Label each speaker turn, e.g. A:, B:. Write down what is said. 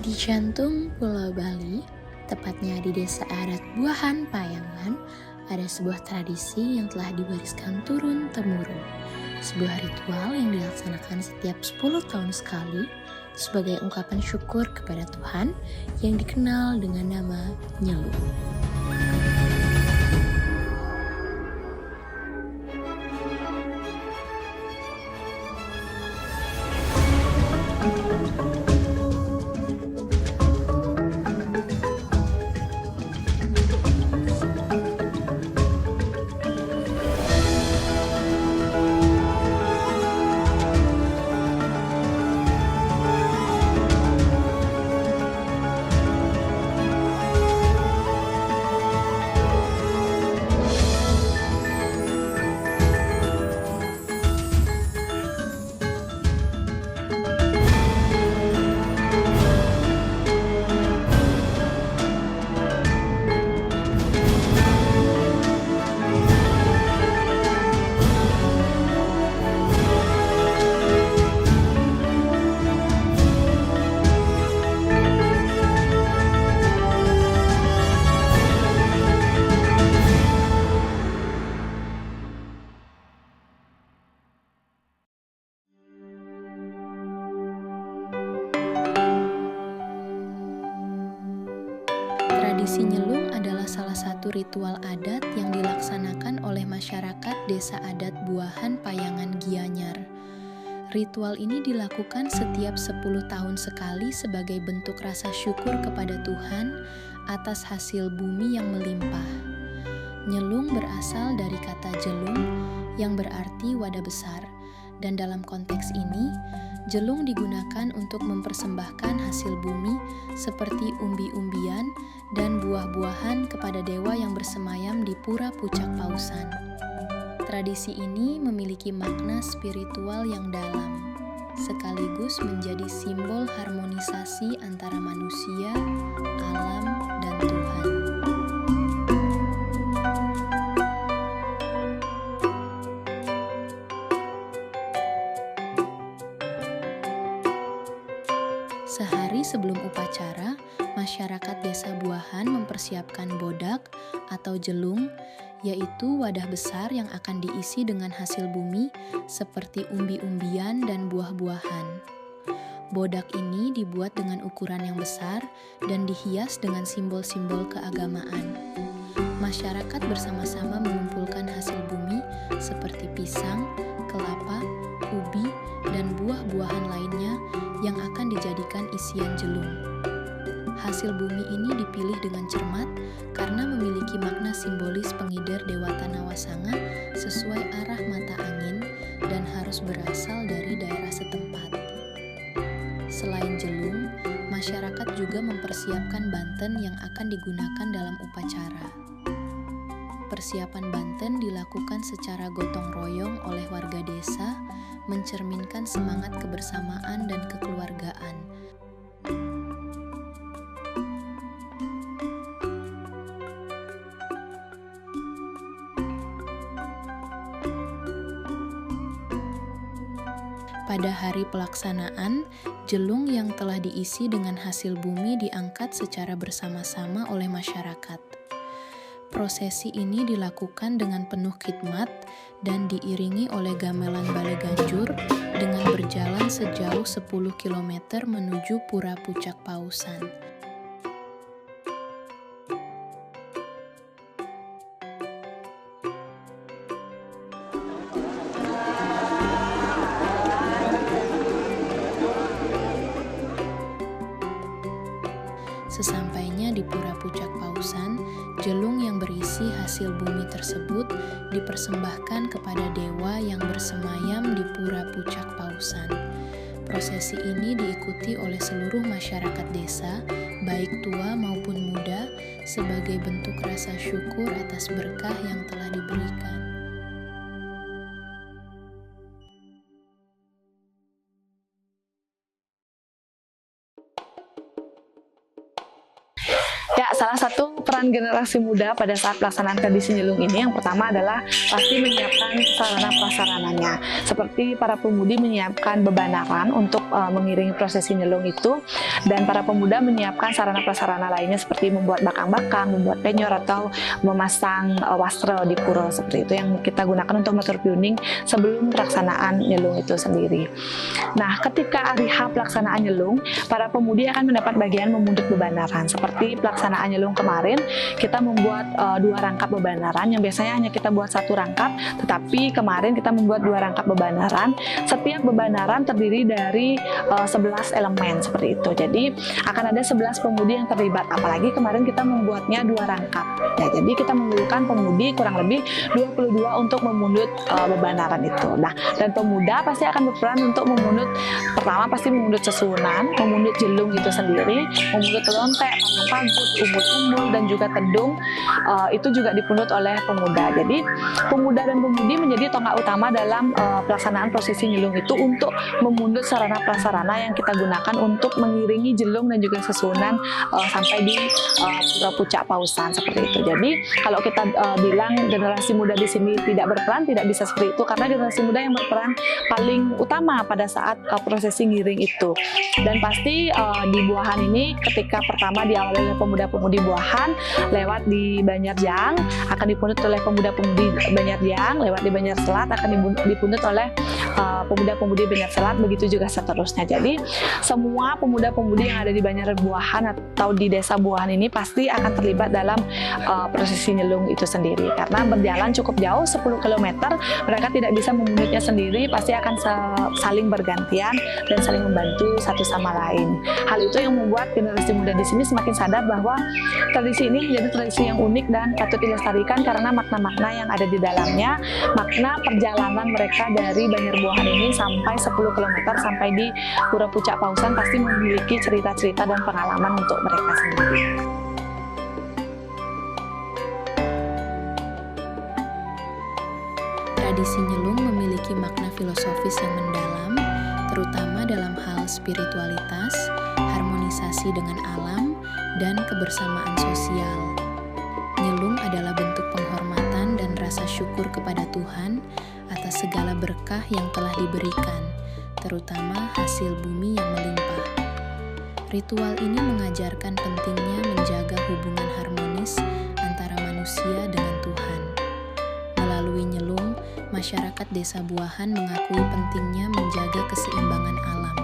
A: Di jantung Pulau Bali, tepatnya di desa adat Buahan Payangan, ada sebuah tradisi yang telah diwariskan turun-temurun. Sebuah ritual yang dilaksanakan setiap 10 tahun sekali sebagai ungkapan syukur kepada Tuhan yang dikenal dengan nama Nyelu. Tradisi nyelung adalah salah satu ritual adat yang dilaksanakan oleh masyarakat desa adat Buahan Payangan Gianyar. Ritual ini dilakukan setiap 10 tahun sekali sebagai bentuk rasa syukur kepada Tuhan atas hasil bumi yang melimpah. Nyelung berasal dari kata jelung yang berarti wadah besar, dan dalam konteks ini, jelung digunakan untuk mempersembahkan hasil bumi seperti umbi-umbian dan buah-buahan kepada dewa yang bersemayam di Pura Pucak Pausan. Tradisi ini memiliki makna spiritual yang dalam, sekaligus menjadi simbol harmonisasi antara manusia, alam, dan Tuhan. Sehari sebelum upacara, masyarakat desa Buahan mempersiapkan bodak atau jelung, yaitu wadah besar yang akan diisi dengan hasil bumi seperti umbi-umbian dan buah-buahan. Bodak ini dibuat dengan ukuran yang besar dan dihias dengan simbol-simbol keagamaan. Masyarakat bersama-sama mengumpulkan hasil bumi seperti pisang, kelapa, ubi, dan buah-buahan lainnya yang akan dijadikan isian jelung. Hasil bumi ini dipilih dengan cermat karena memiliki makna simbolis pengidar Dewata Nawasanga sesuai arah mata angin dan harus berasal dari daerah setempat. Selain jelung, masyarakat juga mempersiapkan banten yang akan digunakan dalam upacara. Persiapan banten dilakukan secara gotong royong oleh warga desa, mencerminkan semangat kebersamaan dan kekeluargaan. Pada hari pelaksanaan, jelung yang telah diisi dengan hasil bumi diangkat secara bersama-sama oleh masyarakat. Prosesi ini dilakukan dengan penuh khidmat dan diiringi oleh gamelan Bale Ganjur dengan berjalan sejauh 10 km menuju Pura Pucak Pausan. Sesampainya di Pura Pucak Pausan, jelung yang berisi hasil bumi tersebut dipersembahkan kepada dewa yang bersemayam di Pura Pucak Pausan. Prosesi ini diikuti oleh seluruh masyarakat desa, baik tua maupun muda, sebagai bentuk rasa syukur atas berkah yang telah diberikan.
B: Ya, salah satu peran generasi muda pada saat pelaksanaan tradisi nyelung ini yang pertama adalah pasti menyiapkan sarana prasarananya. Seperti para pemudi menyiapkan bebanaran untuk mengiringi prosesi nyelung itu, dan para pemuda menyiapkan sarana prasarana lainnya seperti membuat bakang-bakang, membuat penyor atau memasang wastra di pura, seperti itu yang kita gunakan untuk matur piuning sebelum pelaksanaan nyelung itu sendiri. Nah, ketika hari H pelaksanaan nyelung, para pemudi akan mendapat bagian memundut bebanaran. Seperti pelaksanaan nyelung kemarin, kita membuat 2 rangkap bebanaran yang biasanya hanya kita buat 1 rangkap, tetapi kemarin kita membuat 2 rangkap bebanaran. Setiap bebanaran terdiri dari 11 elemen seperti itu. Jadi akan ada 11 pemudi yang terlibat. Apalagi kemarin kita membuatnya 2 rangkap. Ya, jadi kita memerlukan pemudi kurang lebih 22 untuk memundut bebanaran itu. Nah, dan pemuda pasti akan berperan untuk memundut, pertama pasti memundut sesunan, memundut jelung itu sendiri, memundut lontek, panggung-panggut, umbul-umbul, dan juga tedung, itu juga dipundut oleh pemuda. Jadi pemuda dan pemudi menjadi tonggak utama dalam pelaksanaan prosesi nyelung itu untuk memundut sarana prasarana yang kita gunakan untuk mengiringi jelung dan juga sesunan sampai di Pura Pucak Pausan, seperti itu. Jadi kalau kita bilang generasi muda di sini tidak berperan, tidak bisa seperti itu, karena generasi muda yang berperan paling utama pada saat prosesi ngiring itu. Dan pasti di Buahan ini ketika pertama diawali oleh pemuda-pemudi Buahan, lewat di Banjarjang akan dipundut oleh pemuda-pemudi Banjarjang, lewat di Banjar Selat akan dipundut oleh pemuda-pemudi Banjar Selat, begitu juga seterusnya. Jadi semua pemuda-pemudi yang ada di Banjar Buahan atau di desa Buahan ini pasti akan terlibat dalam prosesi nyelung itu sendiri, karena berjalan cukup jauh 10 km, mereka tidak bisa memundutnya sendiri, pasti akan saling bergantian dan saling membantu satu sama lain. Hal itu yang membuat generasi muda di sini semakin sadar bahwa tradisi ini menjadi tradisi yang unik dan patut dilestarikan karena makna-makna yang ada di dalamnya, makna perjalanan mereka dari Banjarbuahan ini sampai 10 km sampai di Pura Pucak Pausan pasti memiliki cerita-cerita dan pengalaman untuk mereka sendiri.
A: Tradisi nyelung memiliki makna filosofis yang mendalam, terutama dalam hal spiritualitas, harmonisasi dengan alam, dan kebersamaan sosial. Nyelung adalah bentuk penghormatan dan rasa syukur kepada Tuhan atas segala berkah yang telah diberikan, terutama hasil bumi yang melimpah. Ritual ini mengajarkan pentingnya menjaga hubungan harmonis antara manusia dengan Tuhan. Melalui nyelung, masyarakat Desa Buahan mengakui pentingnya menjaga keseimbangan alam.